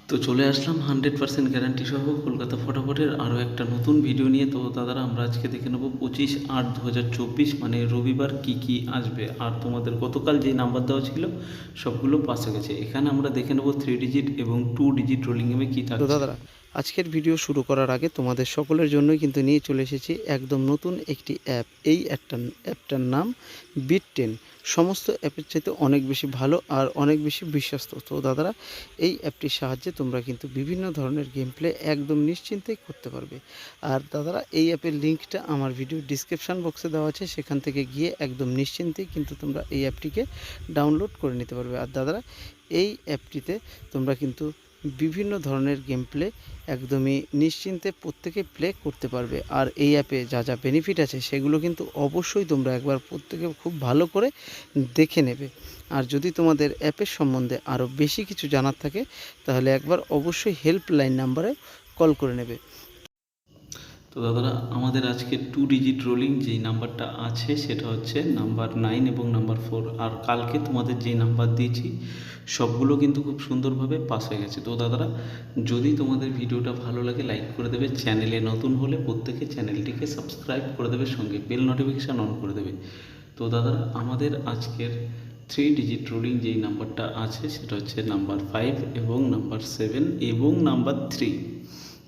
তো চলে আসলাম 100% গ্যারান্টি সহ কলকাতা ফটাফটের আরও একটা নতুন ভিডিও নিয়ে। তো দাদারা আমরা আজকে দেখে নেবো 25/8/2024 মানে রবিবার কি কি আসবে। আর তোমাদের গতকাল যে নাম্বার দেওয়া ছিল সবগুলো পাস হয়ে গেছে। এখানে আমরা দেখে নেবো 3 ডিজিট এবং 2 ডিজিট রোলিং গেমে কী তো থাকছে। দাদারা, আজকের ভিডিও শুরু করার আগে তোমাদের সকলের জন্যই কিন্তু নিয়ে চলে এসেছি একদম নতুন একটি অ্যাপ। এই অ্যাপটার নাম বিট10। সমস্ত অ্যাপের চাইতে অনেক বেশি ভালো আর অনেক বেশি বিশ্বস্ত। তো দাদারা, এই অ্যাপটির সাহায্যে তোমরা কিন্তু বিভিন্ন ধরনের গেম প্লে একদম নিশ্চিন্তেই করতে পারবে। আর দাদারা, এই অ্যাপের লিঙ্কটা আমার ভিডিও ডিসক্রিপশান বক্সে দেওয়া আছে, সেখান থেকে গিয়ে একদম নিশ্চিন্তেই কিন্তু তোমরা এই অ্যাপটিকে ডাউনলোড করে নিতে পারবে। আর দাদারা, এই অ্যাপটিতে তোমরা কিন্তু বিভিন্ন ধরনের গেম প্লে একদমই নিশ্চিন্তে প্রত্যেকে প্লে করতে পারবে। আর এই অ্যাপে যা যা বেনিফিট আছে সেগুলো কিন্তু অবশ্যই তোমরা একবার প্রত্যেকে খুব ভালো করে দেখে নেবে। আর যদি তোমাদের অ্যাপের সম্বন্ধে আরও বেশি কিছু জানার থাকে তাহলে একবার অবশ্যই হেল্পলাইন নাম্বারে কল করে নেবে। তো দাদারা, আমাদের আজকে 2 ডিজিট রোলিং যেই নাম্বারটা আছে সেটা হচ্ছে নাম্বার 9 এবং নাম্বার 4। আর কালকে তোমাদের যে নাম্বার দিয়েছি সবগুলো কিন্তু খুব সুন্দরভাবে পাস হয়ে গেছে। তো দাদারা, যদি তোমাদের ভিডিওটা ভালো লাগে লাইক করে দেবে, চ্যানেলে নতুন হলে প্রত্যেকে চ্যানেলটিকে সাবস্ক্রাইব করে দেবে, সঙ্গে বেল নোটিফিকেশান অন করে দেবে। তো দাদারা, আমাদের আজকের 3 ডিজিট রোলিং যেই নাম্বারটা আছে সেটা হচ্ছে নাম্বার 5 এবং নাম্বার 7 এবং নাম্বার 3।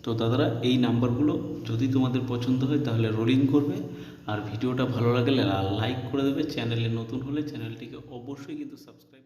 তো দাদারা, এই নাম্বারগুলো যদি তোমাদের পছন্দ হয় তাহলে রোলিং করবে। আর ভিডিওটা ভালো লাগলে লাইক করে দেবে, চ্যানেলে নতুন হলে চ্যানেলটিকে অবশ্যই কিন্তু সাবস্ক্রাইব